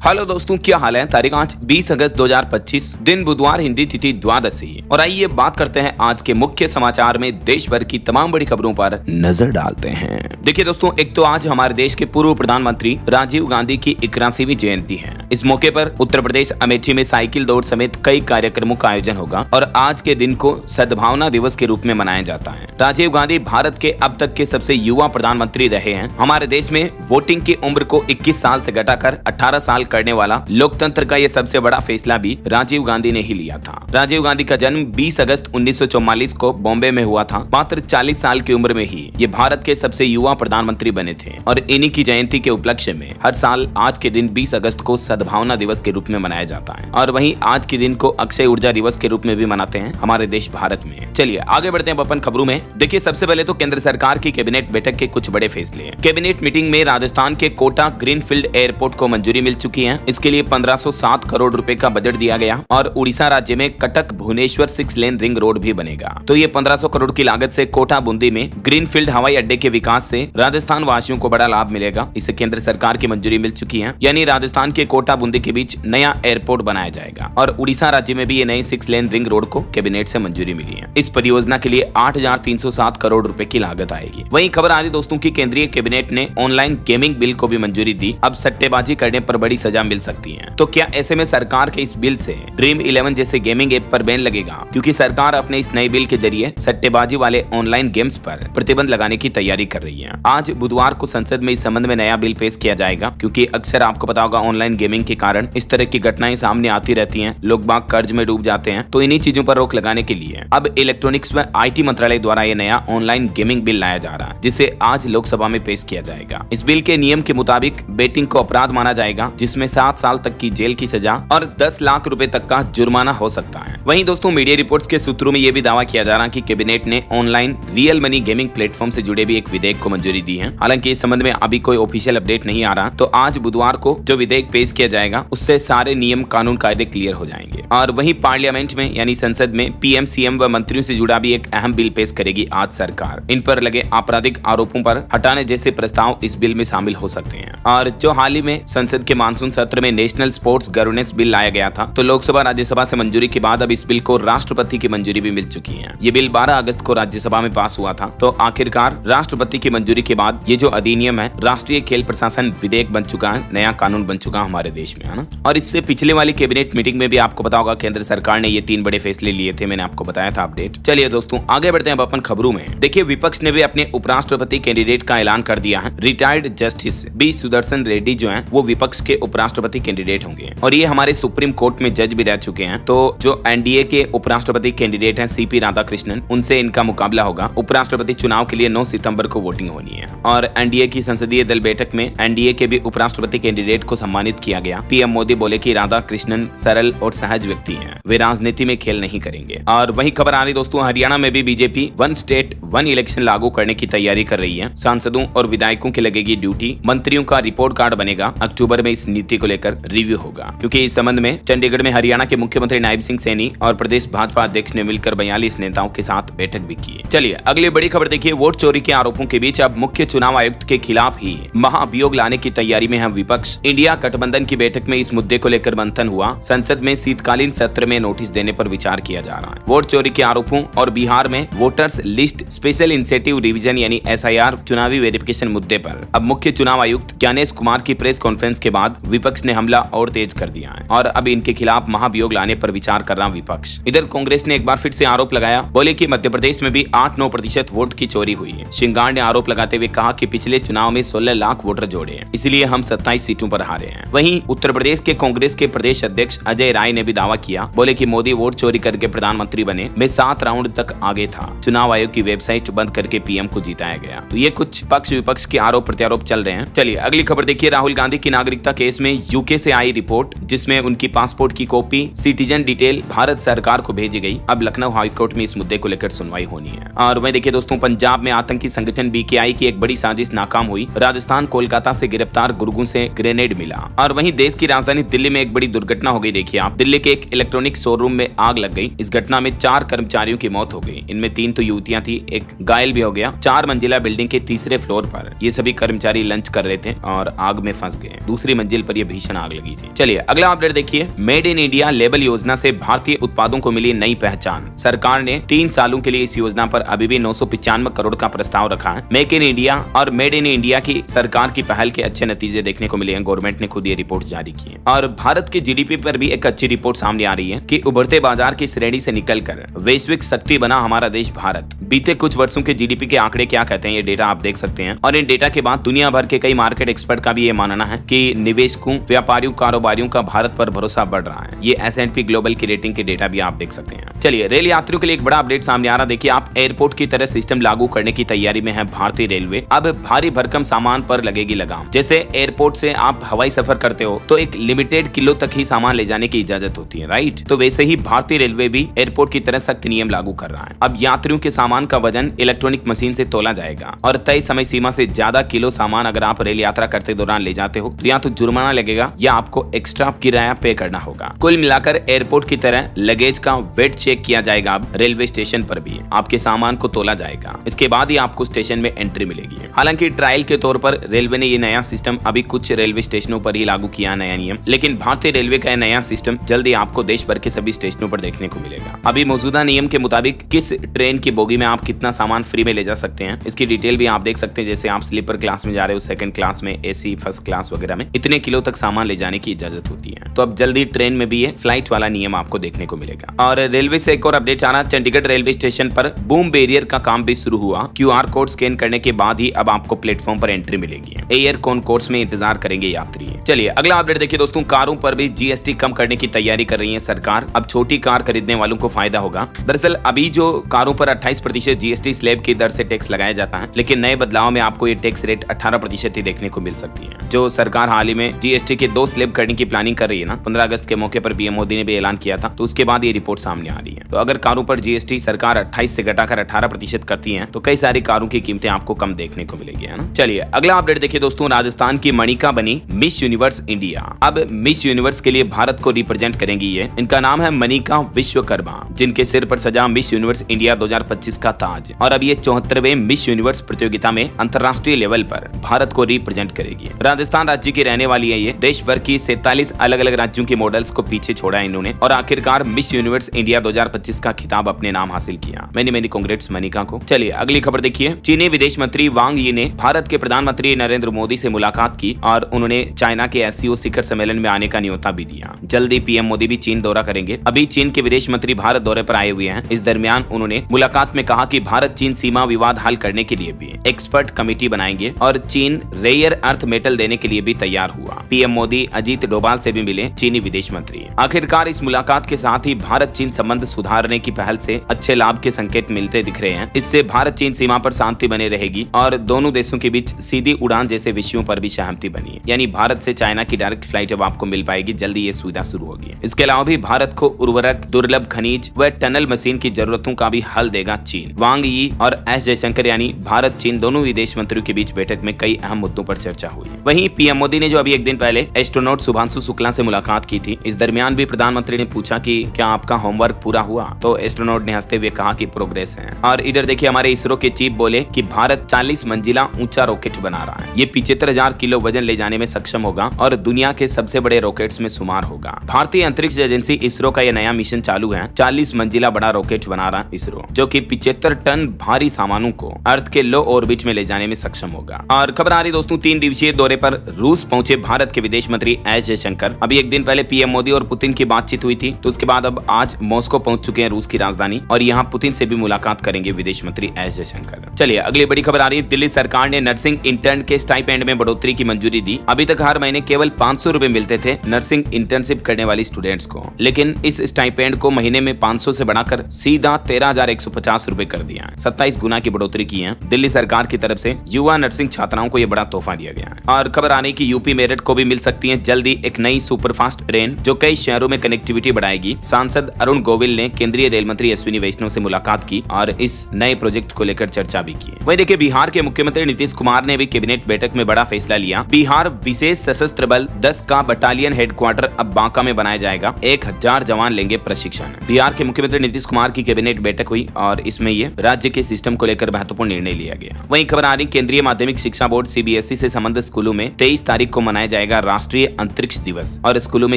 Hello दोस्तों, क्या हाल है। तारीख आज 20 अगस्त 2025, दिन बुधवार, हिंदी तिथि द्वादशी। और आइए बात करते हैं आज के मुख्य समाचार में देश भर की तमाम बड़ी खबरों पर नजर डालते हैं। देखिए दोस्तों, एक तो आज हमारे देश के पूर्व प्रधानमंत्री राजीव गांधी की 81वीं जयंती है। इस मौके पर उत्तर प्रदेश अमेठी में साइकिल दौड़ समेत कई कार्यक्रमों का आयोजन होगा और आज के दिन को सद्भावना दिवस के रूप में मनाया जाता है। राजीव गांधी भारत के अब तक के सबसे युवा प्रधानमंत्री रहे हैं। हमारे देश में वोटिंग की उम्र को 21 साल से घटाकर 18 साल करने वाला लोकतंत्र का यह सबसे बड़ा फैसला भी राजीव गांधी ने ही लिया था। राजीव गांधी का जन्म 20 अगस्त 1944 को बॉम्बे में हुआ था। मात्र 40 साल की उम्र में ही ये भारत के सबसे युवा प्रधानमंत्री बने थे और इन्हीं की जयंती के उपलक्ष्य में हर साल आज के दिन 20 अगस्त को सद्भावना दिवस के रूप में मनाया जाता है। और वहीं आज के दिन को अक्षय ऊर्जा दिवस के रूप में भी मनाते हैं हमारे देश भारत में। चलिए आगे बढ़ते हैं अपन खबरों में। देखिए, सबसे पहले तो केंद्र सरकार की कैबिनेट बैठक के कुछ बड़े फैसले। कैबिनेट मीटिंग में राजस्थान के कोटा ग्रीनफील्ड एयरपोर्ट को मंजूरी मिल चुकी है। इसके लिए 1507 करोड़ रुपए का बजट दिया गया और उड़ीसा राज्य में कटक भुवनेश्वर 6 लेन रिंग रोड भी बनेगा। तो ये 1500 करोड़ की लागत से कोटा बूंदी में ग्रीनफील्ड हवाई अड्डे के विकास से राजस्थान वासियों को बड़ा लाभ मिलेगा। इसे केंद्र सरकार की मंजूरी मिल चुकी है, यानी राजस्थान के कोटा बूंदी के बीच नया एयरपोर्ट बनाया जाएगा। और उड़ीसा राज्य में भी ये नई 6 लेन रिंग रोड को कैबिनेट से मंजूरी मिली है। इस परियोजना के लिए 8307 करोड़ रुपए की लागत आएगी। वहीं खबर आ रही दोस्तों की केंद्रीय कैबिनेट ने ऑनलाइन गेमिंग बिल को भी मंजूरी दी। अब सट्टेबाजी करने पर बड़ी सजा मिल सकती है। तो क्या ऐसे में सरकार के इस बिल से ड्रीम 11 जैसे गेमिंग ऐप पर बैन लगेगा? क्योंकि सरकार अपने इस नए बिल के जरिए सट्टेबाजी वाले ऑनलाइन गेम्स पर प्रतिबंध लगाने की तैयारी कर रही है। आज बुधवार को संसद में इस संबंध में नया बिल पेश किया जाएगा, क्योंकि अक्सर आपको पता होगा ऑनलाइन गेमिंग के कारण इस तरह की घटनाएं सामने आती रहती हैं। लोग बाग कर्ज में डूब जाते हैं। तो इन्हीं चीजों पर रोक लगाने के लिए अब इलेक्ट्रॉनिक्स व IT मंत्रालय द्वारा यह नया ऑनलाइन गेमिंग बिल लाया जा रहा है, जिसे आज लोकसभा में पेश किया जाएगा। इस बिल के नियम के मुताबिक बेटिंग को अपराध माना जाएगा, जिसमें 7 साल तक की जेल की सजा और 10 लाख रुपए तक का जुर्माना हो सकता है। वहीं दोस्तों, मीडिया रिपोर्ट्स के सूत्रों में यह भी दावा किया जा रहा है कि कैबिनेट ने online real money gaming platform से जुड़े भी एक विधेयक को मंजूरी दी है। हालांकि इस संबंध में अभी कोई ऑफिशियल अपडेट नहीं आ रहा। तो आज बुधवार को जो विधेयक पेश किया जाएगा उससे सारे नियम कानून कायदे क्लियर हो जाएंगे। और वहीं पार्लियामेंट में यानी संसद में PM CM व मंत्रियों से जुड़ा भी एक अहम बिल पेश करेगी आज सरकार। इन पर लगे आपराधिक आरोपों पर हटाने जैसे प्रस्ताव इस बिल में शामिल हो सकते हैं। और जो हाल ही में संसद के मानसून सत्र में नेशनल स्पोर्ट्स गवर्नेंस बिल लाया गया था, तो लोकसभा राज्यसभा से मंजूरी के बाद अब इस बिल को राष्ट्रपति की मंजूरी भी मिल चुकी है। ये बिल 12 अगस्त को राज्यसभा में पास हुआ था। तो आखिरकार राष्ट्रपति की मंजूरी के बाद ये जो अधिनियम है राष्ट्रीय खेल प्रशासन विधेयक बन चुका है, नया कानून बन चुका है हमारे देश में, है ना। और इससे पिछले वाली कैबिनेट मीटिंग में भी आपको पता होगा केंद्र सरकार ने ये 3 बड़े फैसले लिए थे। मैंने आपको बताया था अपडेट। चलिए दोस्तों आगे बढ़ते हैं अब अपन खबरों में। देखिए, विपक्ष ने भी अपने उपराष्ट्रपति कैंडिडेट का ऐलान कर दिया है। Retired justice B Sudarshan Reddy जो है वो विपक्ष के उपराष्ट्रपति कैंडिडेट होंगे और ये हमारे सुप्रीम कोर्ट में जज भी रह चुके हैं। तो जो NDA के उपराष्ट्रपति कैंडिडेट हैं CP राधाकृष्णन, उनसे इनका मुकाबला होगा। उपराष्ट्रपति चुनाव के लिए 9 सितंबर को वोटिंग होनी है। और NDA की संसदीय दल बैठक में NDA के भी उपराष्ट्रपति कैंडिडेट को सम्मानित किया गया। PM मोदी बोले कि राधाकृष्णन सरल और सहज व्यक्ति हैं, वे राजनीति में खेल नहीं करेंगे। और वही खबर आ रही दोस्तों, हरियाणा में भी बीजेपी 1 स्टेट 1 इलेक्शन लागू करने की तैयारी कर रही है। सांसदों और विधायकों की लगेगी ड्यूटी। मंत्रियों का रिपोर्ट कार्ड बनेगा। अक्टूबर में इस नीति को लेकर रिव्यू होगा, क्योंकि इस संबंध में चंडीगढ़ में हरियाणा के मुख्यमंत्री नायब सिंह सैनी और प्रदेश भाजपा अध्यक्ष ने मिलकर 42 नेताओं के साथ बैठक भी की। चलिए अगली बड़ी खबर देखिए। वोट चोरी के आरोपों के बीच अब मुख्य चुनाव आयुक्त के खिलाफ ही महाभियोग लाने की तैयारी में है विपक्ष। इंडिया गठबंधन की बैठक में इस मुद्दे को लेकर मंथन हुआ। संसद में शीतकालीन सत्र में नोटिस देने पर विचार किया जा रहा है। वोट चोरी के आरोपों और बिहार में voters list special incentive revision यानी SIR चुनावी वेरिफिकेशन मुद्दे पर अब मुख्य चुनाव आयुक्त ज्ञानेश कुमार की प्रेस कॉन्फ्रेंस के बाद विपक्ष ने हमला और तेज कर दिया है और अब इनके खिलाफ महाभियोग लाने पर विचार कर रहा विपक्ष। इधर कांग्रेस ने एक बार फिर से आरोप लगाया, बोले कि मध्य प्रदेश में भी 8-9% वोट की चोरी हुई है। श्रृंगार ने आरोप लगाते हुए कहा कि पिछले चुनाव में 16 लाख वोटर जोड़े हैं, इसलिए हम 27 सीटों पर हारे हैं। वहीं उत्तर प्रदेश के कांग्रेस के प्रदेश अध्यक्ष अजय राय ने भी दावा किया, बोले कि मोदी वोट चोरी करके प्रधानमंत्री बने, मैं 7 राउंड तक आगे था। चुनाव आयोग की वेबसाइट बंद करके PM को जिताया गया। तो ये कुछ पक्ष विपक्ष के आरोप प्रत्यारोप चल रहे हैं। चलिए अगली खबर देखिए। राहुल गांधी की नागरिकता केस में UK से आई रिपोर्ट, जिसमें उनकी पासपोर्ट की कॉपी, सिटीजन डिटेल भारत सरकार को भेजी गई। अब लखनऊ हाईकोर्ट में इस मुद्दे को लेकर सुनवाई होनी है। और वहीं देखिए दोस्तों, पंजाब में आतंकी संगठन BKI की एक बड़ी साजिश नाकाम हुई। राजस्थान कोलकाता से गिरफ्तार गुर्गों से ग्रेनेड मिला। और वहीं वहीं देश की राजधानी दिल्ली में एक बड़ी दुर्घटना हो गई। देखिए आप, दिल्ली के एक इलेक्ट्रॉनिक शोरूम में आग लग गई। इस घटना में 4 कर्मचारियों की मौत हो गई। इनमें 3 तो युवतियां थी, एक घायल भी हो गया। 4 मंजिला बिल्डिंग के तीसरे फ्लोर पर ये सभी कर्मचारी लंच कर रहे थे और आग में फंस गए। दूसरी मंजिल पर यह भीषण आग लगी थी। चलिए अगला अपडेट देखिए। मेड इन इंडिया लेबल योजना से भारतीय उत्पादों को मिली नई पहचान। सरकार ने 3 सालों के लिए इस योजना पर अभी भी 995 करोड़ का प्रस्ताव रखा है। मेक इन इंडिया और मेड इन इंडिया की सरकार की पहल के अच्छे नतीजे देखने को मिले हैं। गवर्नमेंट ने खुद ये रिपोर्ट जारी की है और भारत की जीडीपी पर भी एक अच्छी रिपोर्ट सामने आ रही है कि उभरते बाजार की श्रेणी से निकलकर वैश्विक शक्ति बना हमारा देश भारत। बीते कुछ वर्षों के जीडीपी के आंकड़े क्या कहते हैं, ये डेटा आप देख सकते हैं। और इन डेटा के बाद दुनिया भर के कई मार्केट एक्सपर्ट का भी ये मानना है कि निवेशकों, व्यापारियों, कारोबारियों का भारत पर भरोसा बढ़ रहा है। ये S&P ग्लोबल की रेटिंग के डेटा भी आप देख सकते हैं। चलिए रेल यात्रियों के लिए एक बड़ा अपडेट सामने आ रहा। देखिए आप, एयरपोर्ट की तरह सिस्टम लागू करने की तैयारी में है भारतीय रेलवे। अब भारी भरकम सामान पर लगेगी लगाम। जैसे एयरपोर्ट से आप हवाई सफर करते हो तो एक लिमिटेड किलो तक ही सामान ले जाने की इजाजत होती है, राइट? तो वैसे ही भारतीय रेलवे भी एयरपोर्ट की तरह सख्त नियम लागू कर रहा है। अब यात्रियों के सामान का वजन इलेक्ट्रॉनिक मशीन से तोला जाएगा और तय समय सीमा से ज्यादा किलो सामान अगर आप रेल यात्रा करते दौरान ले जाते हो तो या तो जुर्माना लगेगा या आपको एक्स्ट्रा किराया पे करना होगा। कुल मिलाकर एयरपोर्ट की तरह लगेज का वेट चेक किया जाएगा। अब रेलवे स्टेशन पर भी आपके सामान को तोला जाएगा। इसके बाद ही आपको स्टेशन में एंट्री मिलेगी। हालांकि ट्रायल के तौर पर रेलवे ने ये नया सिस्टम अभी कुछ रेलवे स्टेशनों पर ही लागू किया नया नियम, लेकिन भारतीय रेलवे का नया सिस्टम जल्दी आपको देश भर के सभी स्टेशनों पर देखने को मिलेगा। अभी मौजूदा नियम के मुताबिक किस ट्रेन की बोगी में आप कितना सामान फ्री में ले जा सकते हैं, इसकी डिटेल भी आप देख सकते हैं। जैसे आप स्लीपर क्लास में जा रहे हो, सेकंड क्लास में, एसी फर्स्ट क्लास वगैरह में इतने किलो तक सामान ले जाने की इजाजत होती है। तो अब जल्दी ट्रेन में भी ये फ्लाइट वाला नियम आपको देखने को मिलेगा। और रेलवे से एक और अपडेट आ रहा, चंडीगढ़ रेलवे स्टेशन पर बूम बैरियर का काम भी शुरू हुआ। QR कोड स्कैन करने के बाद ही अब आपको प्लेटफॉर्म पर एंट्री मिलेगी। एयर कॉनकोर्स में इंतजार करेंगे यात्री। चलिए अगला अपडेट देखिए दोस्तों। कारों पर भी GST कम करने की तैयारी कर रही है सरकार। अब छोटी कार खरीदने वालों को फायदा होगा। दरअसल अभी जो कारों पर 28% GST स्लैब की दर से टैक्स लगाया जाता है, लेकिन नए बदलाव में आपको ये टैक्स रेट 18% ही देखने को मिल सकती है। जो सरकार हाल ही में GST के 2 स्लैब करने की प्लानिंग कर रही है ना, 15 अगस्त के मौके पर PM मोदी ने भी ऐलान किया था, तो उसके बाद ये रिपोर्ट सामने आ रही है। तो अगर कारों पर GST सरकार 28 से घटाकर 18% करती है तो कई सारी कारों की कीमतें आपको कम देखने को मिलेगी, है ना। चलिए अगला अपडेट देखिए दोस्तों। राजस्थान की मणिका बनी मिस यूनिवर्स इंडिया। अब मिस यूनिवर्स के लिए भारत को रिप्रेजेंट करेंगी ये। इनका नाम है मणिका विश्वकर्मा, जिनके सिर पर सजा मिस यूनिवर्स इंडिया 2025 का ताज। और अब ये 74वें मिस यूनिवर्स प्रतियोगिता में अंतर्राष्ट्रीय लेवल पर भारत को रिप्रेजेंट करेगी। राजस्थान राज्य की रहने वाली है ये। देश भर की 47 अलग अलग राज्यों के मॉडल्स को पीछे छोड़ा है इन्होंने और आखिरकार मिस यूनिवर्स इंडिया 2025 का खिताब अपने नाम हासिल किया। मैनी कांग्रेट्स मणिका को। चलिए अगली खबर देखिए। चीनी विदेश मंत्री वांग यी ने भारत के प्रधानमंत्री नरेंद्र मोदी से मुलाकात की और उन्होंने चाइना के SCO शिखर सम्मेलन में आने का न्योता भी दिया। जल्दी PM मोदी भी चीन दौरा करेंगे। अभी चीन के विदेश मंत्री भारत दौरे पर आए हुए हैं। इस दरमियान उन्होंने मुलाकात में कहा कि भारत चीन सीमा विवाद हल करने के लिए भी एक्सपर्ट कमेटी बनाएंगे और चीन रेयर अर्थ मेटल देने के लिए भी तैयार हुआ। PM मोदी अजीत डोभाल से भी मिले चीनी विदेश मंत्री। आखिरकार इस मुलाकात के साथ ही भारत चीन संबंध सुधारने की पहल से अच्छे लाभ के संकेत मिलते दिख रहे हैं। इससे भारत चीन सीमा पर शांति बने रहेगी और दोनों देशों के बीच सीधी उड़ान जैसे विषयों पर भी सहमति बनी है। यानी भारत से चाइना की डायरेक्ट फ्लाइट अब आपको मिल पाएगी। जल्दी ये सुविधा शुरू होगी। इसके अलावा भी भारत को उर्वरक, दुर्लभ खनिज व टनल मशीन की जरूरतों का भी हल देगा चीन। वांग यी और S जयशंकर यानी भारत चीन दोनों विदेश मंत्रियों के बीच बैठक में कई अहम मुद्दों पर चर्चा हुई। वहीं PM मोदी ने जो अभी एक दिन पहले एस्ट्रोनॉट शुभांशु शुक्ला से मुलाकात की थी, इस दरमियान भी प्रधानमंत्री ने पूछा कि क्या आपका होमवर्क पूरा हुआ, तो एस्ट्रोनॉट ने हंसते हुए कहा कि प्रोग्रेस है। और इधर देखिए हमारे इसरो के चीफ बोले कि भारत 40 मंजिला ऊंचा रॉकेट बना रहा है। ये 75,000 किलो वजन ले जाने में सक्षम होगा और दुनिया के सबसे बड़े रॉकेट्स में शुमार होगा। भारतीय अंतरिक्ष एजेंसी इसरो का यह नया मिशन चालू है। 40 मंजिला बड़ा रॉकेट बना रहा इसरो, जो कि 75 टन भारी सामानों को अर्थ के लो ऑर्बिट में ले जाने में सक्षम होगा। और खबर आ रही दोस्तों, 3 दिवसीय दौरे पर रूस पहुंचे भारत के विदेश मंत्री S जयशंकर। अभी एक दिन पहले PM मोदी और पुतिन की बातचीत हुई थी, तो उसके बाद अब आज मॉस्को पहुंच चुके हैं रूस की राजधानी और यहाँ पुतिन से भी मुलाकात करेंगे विदेश मंत्री S जयशंकर। चलिए अगली बड़ी खबर आ रही है। दिल्ली सरकार ने नर्सिंग इंटर्न के स्टाइपेंड में बढ़ोतरी की मंजूरी दी। अभी तक हर महीने केवल 500 रुपए मिलते थे नर्सिंग इंटर्नशिप करने वाली स्टूडेंट्स को, लेकिन इस स्टाइपेंड को महीने में 500 से बढ़ाकर सीधा 13,150 रुपए कर दिया है। 27 गुना की बढ़ोतरी की है दिल्ली सरकार की तरफ से। युवा नर्सिंग छात्राओं को यह बड़ा तोहफा दिया गया है। और खबर आने की यूपी मेरठ को भी मिल सकती है जल्दी एक नई सुपरफास्ट ट्रेन, जो कई शहरों में कनेक्टिविटी बढ़ाएगी। सांसद अरुण गोविल ने केंद्रीय रेल मंत्री अश्विनी वैष्णव से मुलाकात की और इस नए प्रोजेक्ट को लेकर चर्चा भी की। वहीं देखिए बिहार के मुख्यमंत्री नीतीश कुमार ने भी कैबिनेट बैठक में बड़ा फैसला लिया। बिहार विशेष सशस्त्र बल बल 10 का बटालियन हेडक्वार्टर अब बांका में बनाया जाएगा। 1000 जवान लेंगे प्रशिक्षण। बिहार के मुख्यमंत्री नीतीश कुमार की कैबिनेट बैठक हुई और इसमें ये राज्य के सिस्टम को लेकर महत्वपूर्ण निर्णय लिया गया। वहीं खबर आ रही, केंद्रीय माध्यमिक शिक्षा बोर्ड सीबीएसई से संबंधित स्कूलों में 23 तारीख को मनाया जाएगा राष्ट्रीय अंतरिक्ष दिवस और स्कूलों में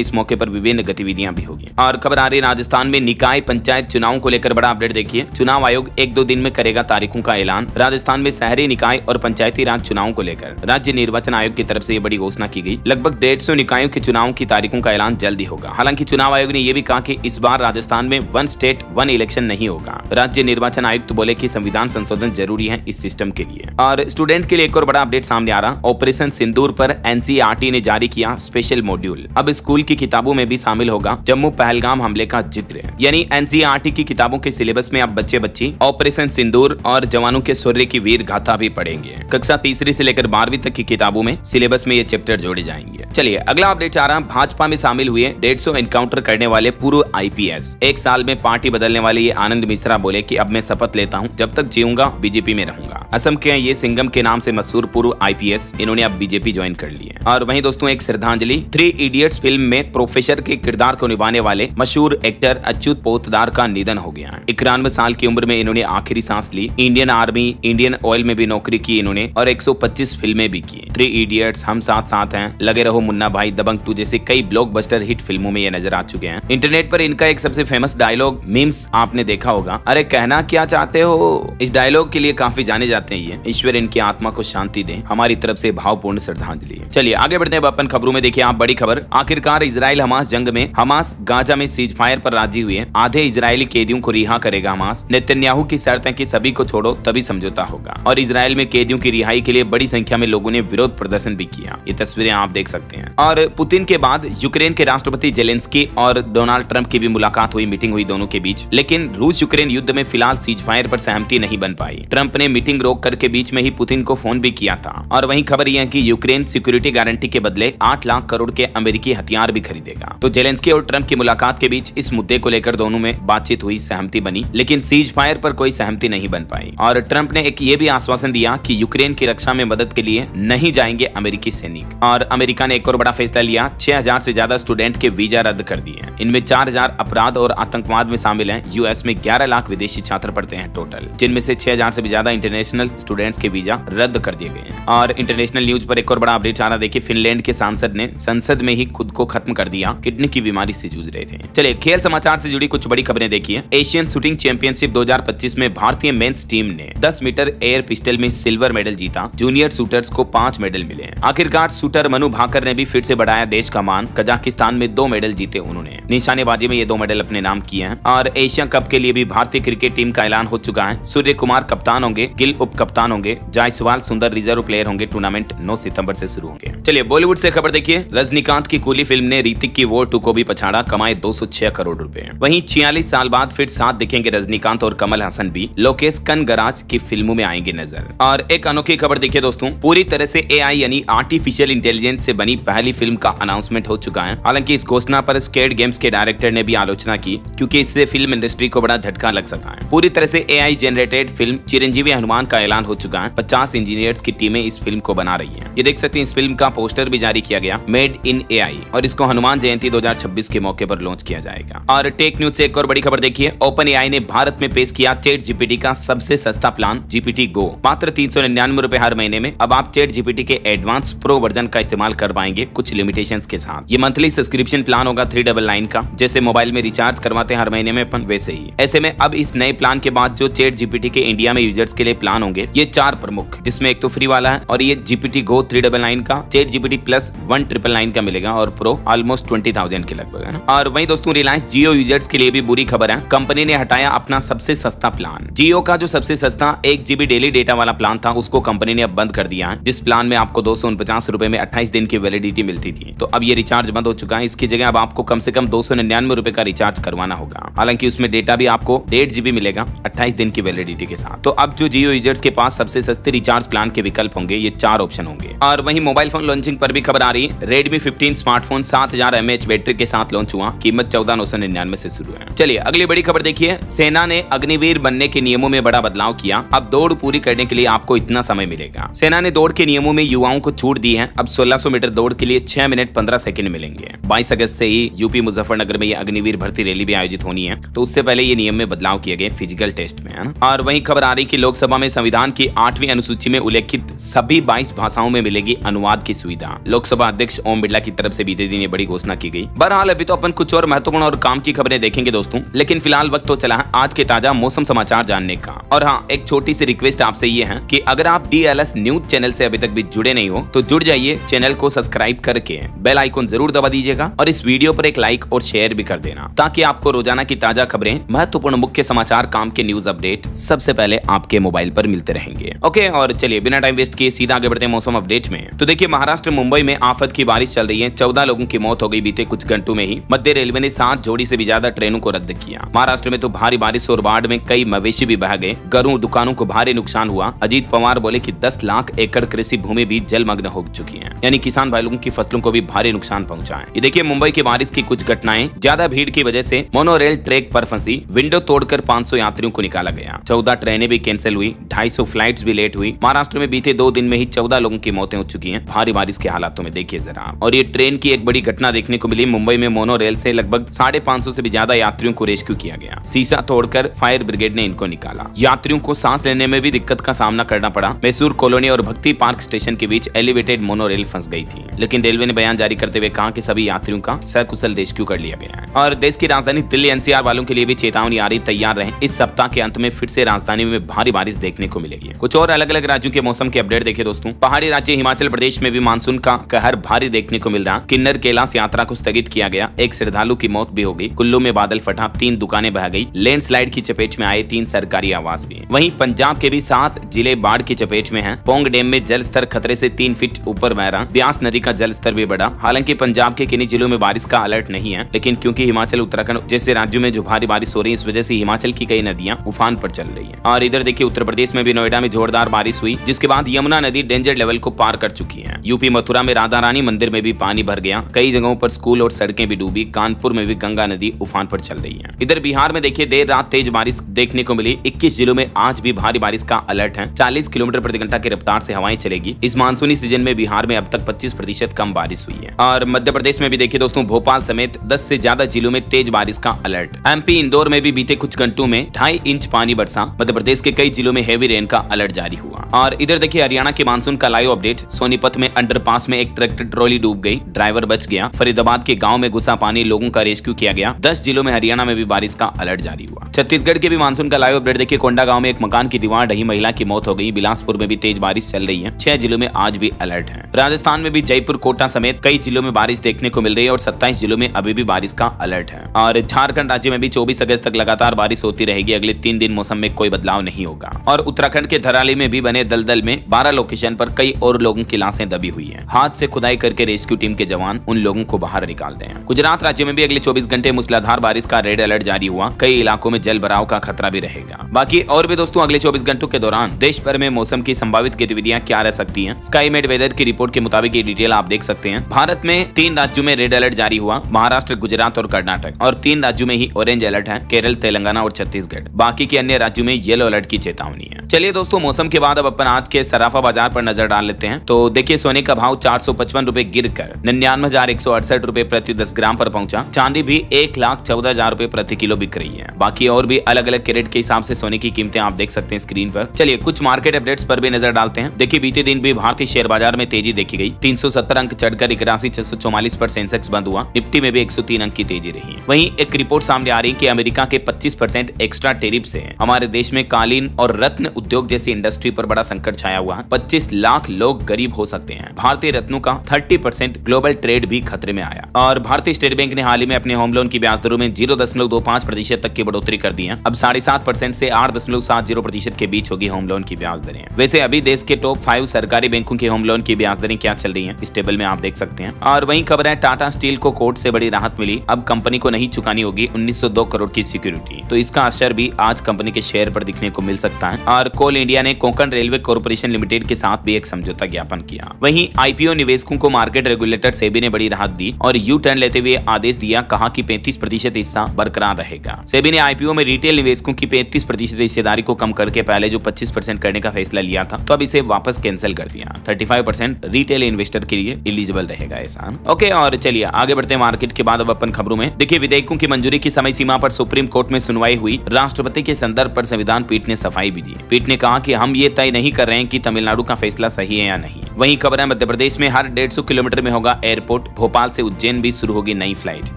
इस मौके पर विभिन्न गतिविधियां भी होगी। और खबर आ रही, राजस्थान में निकाय पंचायत चुनाव को लेकर बड़ा अपडेट देखिए। चुनाव आयोग 1-2 दिन में करेगा तारीखों का ऐलान। राजस्थान में शहरी निकाय और पंचायती राज चुनावों को लेकर राज्य निर्वाचन आयोग की तरफ से ये बड़ी घोषणा की गई। लगभग 150 निकायों के चुनाव की तारीखों का ऐलान जल्द ही होगा। हालांकि चुनाव आयोग ने यह भी कहा कि इस बार राजस्थान में 1 स्टेट 1 इलेक्शन नहीं होगा। राज्य निर्वाचन आयुक्त बोले कि संविधान संशोधन जरूरी है इस सिस्टम के लिए। और स्टूडेंट के लिए एक और बड़ा अपडेट सामने आ रहा, ऑपरेशन सिंदूर पर एनसीईआरटी ने जारी किया स्पेशल मॉड्यूल। अब स्कूल की किताबों में भी शामिल होगा जम्मू पहलगाम हमले का जिक्र, यानी एनसीईआरटी की किताबों के सिलेबस में अब बच्चे बच्ची ऑपरेशन सिंदूर और जवानों के शौर्य की वीर गाथा भी पढ़ेंगे। कक्षा 3 से लेकर 12वीं तक की किताबों में सिलेबस में ये चैप्टर जोड़े जाएंगे। चलिए अगला अपडेट आ रहा, भाजपा में शामिल हुए 150 एनकाउंटर करने वाले पूर्व आईपीएस। 1 साल में पार्टी बदलने वाले ये आनंद मिश्रा बोले कि अब मैं शपथ लेता हूं, जब तक जीऊंगा बीजेपी में रहूंगा। असम के ये सिंगम के नाम से मशहूर पूर्व आईपीएस, इन्होंने अब बीजेपी ज्वाइन कर ली है। और वहीं दोस्तों एक श्रद्धांजलि, 3 इडियट्स फिल्म में प्रोफेसर के किरदार को निभाने वाले मशहूर एक्टर अच्युत पोतदार का निधन हो गया है। 91 साल की उम्र में इन्होंने आखिरी सांस ली। इंडियन आर्मी, इंडियन ऑयल में भी नौकरी की इन्होंने और 125 फिल्में भी की। 3 इडियट्स, हम साथ साथ हैं, लगे रहो मुन्ना भाई, दबंग 2 जैसे कई ब्लॉकबस्टर हिट फिल्मों में ये नजर आ चुके हैं। इंटरनेट पर इनका एक सबसे फेमस डायलॉग मीम्स आपने देखा होगा, अरे कहना क्या चाहते हो। इस डायलॉग के लिए काफी जाने जाते हैं ये। ईश्वर इनकी आत्मा को शांति दे, हमारी तरफ से भावपूर्ण श्रद्धांजलि। चलिए आगे बढ़ते हैं अपन खबरों में। देखिए आप बड़ी खबर, आखिरकार इजराइल हमास जंग में हमास गाजा में सीज फायर पर राजी हुई है। आधे इजरायली कैदियों को रिहा करेगा हमास। नेतन्याहू की शर्त है कि सभी को छोड़ो तभी समझौता होगा। और इजराइल में कैदियों की रिहाई के लिए बड़ी संख्या में लोगों ने विरोध प्रदर्शन भी किया। ये तस्वीरें आप देख सकते हैं। और पुतिन के बाद यूक्रेन के राष्ट्रपति जेलेंस्की और डोनाल्ड ट्रंप की भी मुलाकात हुई, मीटिंग हुई दोनों के बीच। लेकिन रूस यूक्रेन युद्ध में फिलहाल सीज फायर पर सहमति नहीं बन पाई। ट्रंप ने मीटिंग रोक करके बीच में ही पुतिन को फोन भी किया था। और वहीं खबर यह है कि यूक्रेन सिक्योरिटी गारंटी के बदले 8 लाख करोड़ के अमेरिकी हथियार भी खरीदेगा। तो जेलेंस्की और ट्रंप की मुलाकात के बीच इस मुद्दे को लेकर दोनों में बातचीत हुई, सहमति बनी, लेकिन सीज फायर पर कोई सहमति नहीं बन पाई। और ट्रंप ने एक ये भी आश्वासन दिया कि यूक्रेन की रक्षा में मदद के लिए नहीं जाएंगे अमेरिकी सैनिक। और अमेरिका ने एक और बड़ा फैसला लिया, 6000 से ज्यादा स्टूडेंट के वीजा रद्द कर दिए। इनमें 4000 अपराध और आतंकवाद में शामिल हैं। यूएस में 11 लाख विदेशी छात्र पढ़ते हैं टोटल, जिनमें से 6000 से भी ज्यादा इंटरनेशनल स्टूडेंट्स के वीजा रद्द कर दिए गए हैं। और इंटरनेशनल न्यूज पर एक और बड़ा अपडेट आ रहा, देखिए फिनलैंड के सांसद ने संसद में ही खुद को खत्म कर दिया, किडनी की बीमारी से जूझ रहे थे। चलिए खेल समाचार से जुड़ी कुछ बड़ी खबरें देखिए। एशियन शूटिंग चैंपियनशिप 2025 में भारतीय मेंस टीम ने 10 मीटर एयर पिस्टल में सिल्वर मेडल जीता। जूनियर शूटर्स को 5 मेडल मिले। आखिरकार शूटर मनु भाकर ने भी फिर से बढ़ाया देश का मान। कजाकिस्तान में 2 मेडल जीते उन्होंने। निशानेबाजी में ये 2 मेडल अपने नाम किए हैं। और एशिया कप के लिए भी भारतीय क्रिकेट टीम का ऐलान हो चुका है। सूर्य कुमार कप्तान होंगे, गिल उप कप्तान होंगे, जायसवाल सुंदर रिजर्व प्लेयर होंगे। टूर्नामेंट 9 सितंबर से शुरू होंगे। चलिए बॉलीवुड से खबर देखिए। रजनीकांत की कूली फिल्म ने ऋतिक की वॉर 2 को भी पछाड़ा, कमाए 206 करोड़ रुपए। वहीं 46 साल बाद फिर साथ दिखेंगे रजनीकांत और कमल हसन भी लोकेश कनगराज की फिल्मों में आएंगे नजर। और एक अनोखी खबर देखिए दोस्तों, पूरी तरह से एआई यानी आर्टिफिशियल इंटेलिजेंस से बनी पहली फिल्म का अनाउंसमेंट हो चुका है। हालांकि इस घोषणा पर स्क्वेड गेम्स के डायरेक्टर ने भी आलोचना की, क्योंकि इससे फिल्म इंडस्ट्री को बड़ा झटका लग सकता है। पूरी तरह से AI generated film Chiranjeevi Hanuman का ऐलान हो चुका है। 50 इंजीनियर्स की टीमें इस फिल्म को बना रही है। ये देख सकते हैं, इस फिल्म का पोस्टर भी जारी किया गया, मेड इन एआई, और इसको हनुमान जयंती 2026 के मौके पर लॉन्च किया जाएगा। और टेक न्यूज से एक और बड़ी खबर देखिए। ओपन एआई ने भारत में पेश किया चैट जीपीटी का सबसे सस्ता प्लान जीपीटी गो, मात्र 399 रुपए हर महीने में। अब आप चैट जीपीटी के एडवांस प्रो वर्जन का इस्तेमाल कर पाएंगे कुछ लिमिटेशंस के साथ। ये मंथली सब्सक्रिप्शन प्लान होगा 399 का, जैसे मोबाइल में रिचार्ज करवाते हैं हर महीने में अपन, वैसे ही। ऐसे में अब इस नए प्लान के बाद जो चैट जीपीटी के इंडिया में यूजर्स के लिए प्लान होंगे, ये 4 प्रमुख, जिसमें एक तो फ्री वाला है, और ये जीपीटी गो 399 का, चैट जीपीटी प्लस 1999 का मिलेगा, और प्रो ऑलमोस्ट 20,000 के लगभग है ना। और वहीं दोस्तों रिलायंस जियो यूजर्स के लिए भी बुरी खबर है, कंपनी ने हटाया अपना सबसे सस्ता प्लान। जियो का जो सबसे सस्ता 1 GB डेली डेटा वाला प्लान था, उसको कंपनी ने अब बंद कर दिया है, जिस प्लान में आपको 249 रुपए में 28 दिन की वैलिडिटी मिलती थी। तो अब ये रिचार्ज बंद हो चुका है। इसकी जगह अब आपको कम से कम 299 रुपए का रिचार्ज करवाना होगा। हालांकि उसमें डेटा भी आपको 1.5 GB मिलेगा 28 दिन की वैलिडिटी के साथ। तो अब जो जियो यूजर्स के पास सबसे सस्ते रिचार्ज प्लान के विकल्प होंगे, ये 4 ऑप्शन होंगे। और वहीं मोबाइल फोन लॉन्चिंग पर भी खबर आ रही है। Redmi 15 स्मार्टफोन 7000 mAh बैटरी के साथ लॉन्च हुआ, कीमत 14,999 से शुरू है। चलिए अगली बड़ी खबर देखिए। सेना ने अग्निवीर बनने के नियमों में बड़ा बदलाव किया। अब दौड़ पूरी करने के लिए आपको इतना समय मिलेगा। सेना ने दौड़ के नियमों में युवाओं को छूट दी है। अब 1600 मीटर किलोमीटर दौड़ के लिए 6 मिनट 15 सेकंड मिलेंगे। 22 अगस्त से ही यूपी मुजफ्फरनगर में ये अग्निवीर भर्ती रैली भी आयोजित होनी है, तो उससे पहले ये नियम में बदलाव किए गए फिजिकल टेस्ट में, है ना। और वहीं खबर आ रही कि लोकसभा में संविधान की 8वीं अनुसूची में उल्लेखित सभी 22 भाषाओं में मिलेगी अनुवाद की सुविधा। लोकसभा अध्यक्ष ओम बिरला की तरफ से बीते दिन ये बड़ी घोषणा की गई। बहरहाल अभी तो अपन कुछ और महत्वपूर्ण और काम की खबरें देखेंगे दोस्तों, लेकिन फिलहाल वक्त तो चला है आज के ताजा मौसम समाचार जानने का। और हाँ, एक छोटी सी रिक्वेस्ट आपसे ये है कि अगर आप DLS न्यूज चैनल से अभी तक भी जुड़े नहीं हो तो जुड़ जाइए, चैनल को सब्सक्राइब करके बेल आइकन जरूर दबा दीजिएगा और इस वीडियो पर एक लाइक और शेयर भी कर देना, ताकि आपको रोजाना की ताजा खबरें, महत्वपूर्ण मुख्य समाचार, काम के न्यूज अपडेट सबसे पहले आपके मोबाइल पर मिलते रहेंगे। ओके, और चलिए बिना टाइम वेस्ट किए सीधा आगे बढ़ते हैं मौसम अपडेट में। तो देखिए, महाराष्ट्र मुंबई में आफत की बारिश चल रही है। 14 लोगों की मौत हो गई बीते कुछ घंटों में ही। मध्य रेलवे ने 7 जोड़ी से भी ज्यादा ट्रेनों को रद्द किया। महाराष्ट्र में तो भारी बारिश और बाढ़ में कई मवेशी भी बह गए, घरों दुकानों को भारी नुकसान हुआ। अजीत पवार बोले कि 10 लाख एकड़ कृषि भूमि भी जलमग्न हो चुकी है, यानी किसान भाई लोगों की फसलों को भी भारी नुकसान पहुंचा है। ये देखिए, मुंबई की बारिश की कुछ घटनाएं। ज्यादा भीड़ की वजह से मोनोरेल ट्रैक पर फंसी, विंडो तोड़कर 500 यात्रियों को निकाला गया। 14 ट्रेनें भी कैंसिल हुई, 250 फ्लाइट्स भी लेट हुई। महाराष्ट्र में बीते 2 दिन में ही 14 लोगों की मौतें हो चुकी हैं भारी बारिश के हालातों में, देखिए जरा। और ये ट्रेन की एक बड़ी घटना देखने को मिली। मुंबई में मोनोरेल से लगभग 550 से भी ज्यादा यात्रियों को रेस्क्यू किया गया। शीशा तोड़कर फायर ब्रिगेड ने इनको निकाला। यात्रियों को सांस लेने में भी दिक्कत का सामना करना पड़ा। मैसूर कॉलोनी और भक्ति पार्क स्टेशन के बीच एलिवेटेड मोनोरेल फंस गई थी, लेकिन रेलवे ने बयान जारी करते हुए कहा कि सभी यात्रियों का सकुशल रेस्क्यू कर लिया गया है। और देश की राजधानी दिल्ली NCR वालों के लिए भी चेतावनी आ रही, तैयार रहें। इस सप्ताह के अंत में फिर से राजधानी में भारी बारिश देखने को मिलेगी। कुछ और अलग अलग राज्यों के मौसम के अपडेट देखिए दोस्तों। पहाड़ी राज्य हिमाचल प्रदेश में भी मानसून का कहर भारी देखने को मिल रहा। किन्नर कैलाश यात्रा को स्थगित किया गया। एक श्रद्धालु की मौत भी हो गई। कुल्लू में बादल फटा, 3 दुकानें बह गई। लैंडस्लाइड की चपेट में आए 3 सरकारी आवास भी। वहीं पंजाब के भी 7 जिले बाढ़ की चपेट में हैं। पोंग डैम में जल स्तर खतरे से 3 फीट ऊपर बह रहा। ब्यास नदी का जल स्तर भी बढ़ा। हालांकि पंजाब के किन्हीं जिलों में बारिश का अलर्ट नहीं है, लेकिन क्योंकि हिमाचल उत्तराखंड जैसे राज्यों में जो भारी बारिश हो रही है, इस वजह से हिमाचल की कई नदियां उफान पर चल रही है। और इधर देखिए, उत्तर प्रदेश में भी नोएडा में जोरदार बारिश हुई, जिसके बाद यमुना नदी डेंजर लेवल को पार कर चुकी है। यूपी मथुरा में राधा रानी मंदिर में भी पानी भर गया। कई जगहों पर स्कूल और सड़कें भी डूबी। कानपुर में भी गंगा नदी उफान पर चल रही है। इधर बिहार में देखिए, देर रात तेज बारिश देखने को मिली। 21 जिलों में आज भी भारी बारिश का अलर्ट है। 40 किलोमीटर प्रति घंटा की रफ्तार से हवाएं चलेगी। इस मानसूनी सीजन में बिहार में अब तक 25% कम बारिश हुई है। और मध्य प्रदेश में भी देखिए दोस्तों, भोपाल समेत 10 से ज्यादा जिलों में तेज बारिश का अलर्ट। MP इंदौर में भी बीते कुछ घंटों में 2.5 इंच पानी बरसा। मध्य प्रदेश के कई जिलों में हेवी रेन का अलर्ट जारी हुआ। और इधर देखिए, हरियाणा के मानसून का लाइव अपडेट। सोनीपत में अंडरपास में एक ट्रैक्टर ट्रॉली डूब गई, ड्राइवर बच गया। फरीदाबाद के गांव में घुसा पानी, लोगों का रेस्क्यू किया गया। 10 जिलों में हरियाणा में भी बारिश का अलर्ट जारी हुआ। छत्तीसगढ़ के भी मानसून का लाइव अपडेट देखिए। कोंडा गांव में एक मकान की दीवार ढही, महिला की मौत हो गई। बिलासपुर में भी तेज बारिश चल रही है। 6 जिलों में आज भी अलर्ट है। राजस्थान में भी जयपुर, कोटा समेत कई जिलों में बारिश देखने को मिल रही है और 27 जिलों में अभी भी बारिश का अलर्ट है। और झारखंड राज्य में भी 24 अगस्त तक लगातार बारिश होती रहेगी। अगले 3 दिन मौसम में कोई बदलाव नहीं होगा। और उत्तराखंड के धराली में भी बने दलदल में 12 लोकेशन पर कई और लोगों की लाशें दबी हुई हैं। हाथ से खुदाई करके रेस्क्यू टीम के जवान उन लोगों को बाहर निकाल रहे हैं। गुजरात राज्य में भी अगले 24 घंटे मूसलाधार बारिश का रेड अलर्ट जारी हुआ। कई इलाकों में जल भराव का खतरा भी रहेगा। बाकी और भी दोस्तों, अगले 24 घंटों के दौरान देश भर में मौसम की संभावित गतिविधियां क्या रह सकती हैं। स्काईमेट वेदर की रिपोर्ट के मुताबिक ये डिटेल आप देख सकते हैं। भारत में 3 राज्यों में रेड अलर्ट जारी हुआ, महाराष्ट्र, गुजरात और कर्नाटक। और 3 राज्यों में ही ऑरेंज अलर्ट है, केरल, तेलंगाना और छत्तीसगढ़। बाकी के अन्य राज्यों में येलो अलर्ट की चेतावनी है। चलिए दोस्तों, मौसम के बाद अब अपन आज के सराफा बाजार पर नजर डाल लेते हैं। तो देखिए, सोने का भाव 455 रुपए गिर कर 99,168 रुपए प्रति 10 ग्राम पर पहुंचा। चांदी भी 1,14,000 रुपए प्रति किलो बिक रही है। बाकी और भी अलग अलग कैरेट के हिसाब से सोने की कीमतें आप देख सकते हैं स्क्रीन पर। चलिए कुछ मार्केट अपडेट्स पर भी नजर डालते हैं। देखिए, बीते दिन भी भारतीय शेयर बाजार में तेजी देखी गई। 370 अंक चढ़कर 81,644 पर सेंसेक्स बंद हुआ। निफ्टी में भी 103 अंक की तेजी रही। वहीं एक रिपोर्ट सामने आ रही है कि अमेरिका के 25% एक्स्ट्रा टेरिफ से हमारे देश में कालीन और रत्न उद्योग जैसी इंडस्ट्री पर बड़ा संकट छाया हुआ है। 25 लाख लोग गरीब हो सकते हैं। भारतीय रत्नों का 30% ग्लोबल ट्रेड भी खतरे में आया। और भारतीय स्टेट बैंक ने हाल ही में अपने होम लोन की ब्याज दरों में 0.25% तक की बढ़ोतरी कर दी है। अब 7.5% से 8.70% के बीच होगी होम लोन की ब्याज दरें। वैसे अभी देश के टॉप 5 सरकारी बैंकों के होम लोन की ब्याज दरें क्या चल रही हैं, इस टेबल में आप देख सकते हैं। और वहीं खबर है, टाटा स्टील को कोर्ट से बड़ी राहत मिली। अब कंपनी को नहीं चुकानी होगी 1902 करोड़ की सिक्योरिटी। तो इसका असर भी आज कंपनी के शेयर पर दिखने को मिल सकता है। और कोल इंडिया ने कोंकण रेलवे कॉर्पोरेशन लिमिटेड के साथ भी एक समझौता ज्ञापन किया। वहीं IPO निवेशकों को मार्केट रेगुलेटर सेबी ने बड़ी राहत दी और यू टर्न लेते हुए आदेश दिया। कहा कि 35% हिस्सा बरकरार रहेगा। सेबी ने IPO में रिटेल निवेशकों की 35% हिस्सेदारी को कम करके पहले जो 25% करने का फैसला लिया था, तो अब इसे वापस कैंसिल कर दिया। 35% रिटेल इन्वेस्टर सेमेस्टर के लिए एलिजिबल रहेगा ऐसा। ओके, और चलिए आगे बढ़ते हैं मार्केट के बाद अब अपन खबरों में। देखिए, विधेयकों की मंजूरी की समय सीमा पर सुप्रीम कोर्ट में सुनवाई हुई। राष्ट्रपति के संदर्भ पर संविधान पीठ ने सफाई भी दी। पीठ ने कहा कि हम ये तय नहीं कर रहे हैं कि तमिलनाडु का फैसला सही है या नहीं। वहीं खबर है मध्य प्रदेश में हर 150 किलोमीटर में होगा एयरपोर्ट। भोपाल से उज्जैन भी शुरू होगी नई फ्लाइट।